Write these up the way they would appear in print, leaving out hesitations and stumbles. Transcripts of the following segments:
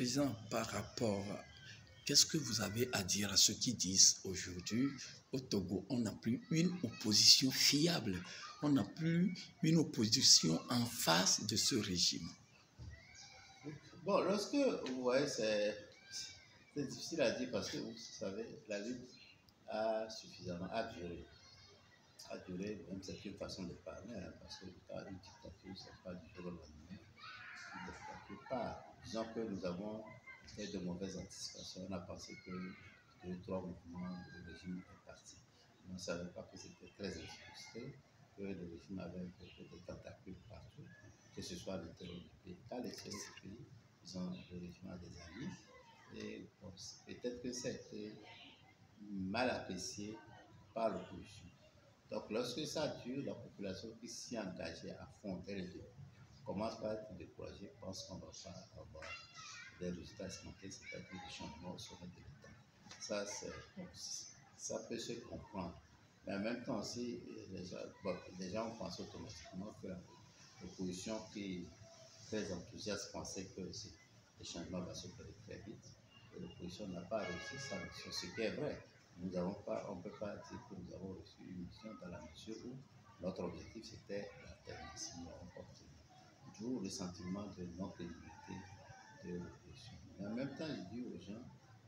Président, par rapport, qu'est-ce que vous avez à dire à ceux qui disent aujourd'hui, au Togo, on n'a plus une opposition fiable, on n'a plus une opposition en face de ce régime? Bon, lorsque vous voyez, c'est difficile à dire parce que vous savez, la lutte a suffisamment duré, même c'est une façon de parler, hein, parce que une dictature, c'est pas du jour au lendemain. Une dictature part. Disons que nous avons fait de mauvaises anticipations. On a pensé que 2, 3 mouvements, le régime est parti. On ne savait pas que c'était très frustré, que le régime avait beaucoup de tentacules partout, que ce soit à l'intérieur du pays. À l'extérieur du pays, le régime a des amis. Et bon, peut-être que ça a été mal apprécié par l'opposition. Donc, lorsque ça dure, la population qui s'y est engagée à fond dès le début commence par être découragée, pense qu'on ne va pas avoir des résultats escomptés, c'est-à-dire des changements au sommet de l'État. Ça peut se comprendre. Mais en même temps aussi, les gens ont pensé automatiquement que l'opposition qui est très enthousiaste pensait que les changements vont se faire très vite. Et l'opposition n'a pas réussi ça, ce qui est vrai. On ne peut pas dire que nous avons reçu une mission dans la mesure où notre objectif c'était l'alternance. Nous l'avons obtenu. D'où le sentiment de non-crédibilité de l'opposition. Mais en même temps, je dis aux gens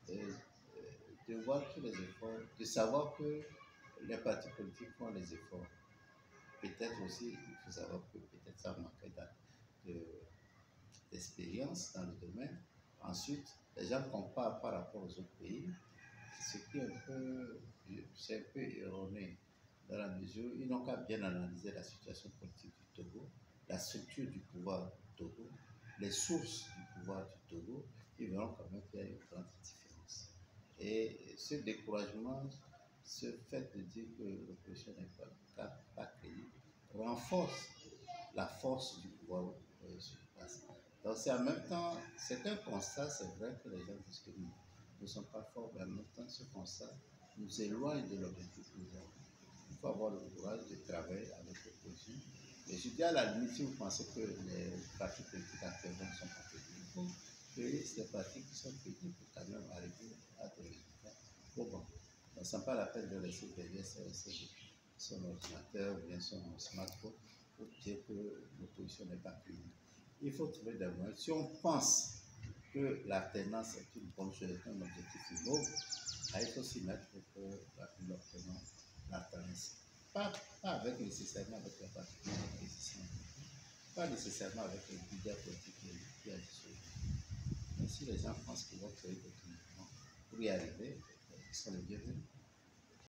de voir tous les efforts, de savoir que les partis politiques font les efforts. Peut-être aussi, il faut savoir que peut-être ça manquait d'expérience dans le domaine. Ensuite, les gens comparent par rapport aux autres pays, ce qui c'est un peu erroné dans la mesure où ils n'ont qu'à bien analyser la situation politique du Togo, la structure du pouvoir du Togo, les sources du pouvoir du Togo, ils verront quand même qu'il y a une grande différence. Et ce découragement, ce fait de dire que l'opposition n'est pas crédible, renforce la force du pouvoir sur place. Donc c'est en même temps, c'est un constat, c'est vrai que les gens disent que nous ne sommes pas forts, mais en même temps, ce constat nous éloigne de l'objectif que nous avons. Il faut avoir le courage de travailler avec l'opposition. Et je dis à la limite, si vous pensez que les partis politiques actuellement ne sont pas crédibles, il faut créer ces partis qui sont crédibles pour quand même arriver à des résultats. Bon, ça n'est pas la peine de laisser derrière son ordinateur ou bien son smartphone pour dire que l'opposition n'est pas crédible. Il faut trouver des moyens. Si on pense que l'alternance est une bonne chose, est un objectif noble, il faut s'y mettre pour que nous obtenions l'alternance. Pas nécessairement avec la partie de l'opposition, pas nécessairement avec les leaders politiques qui a dissous. Mais si les gens pensent qu'ils vont créer des mouvements pour y arriver, ils sont les bienvenus.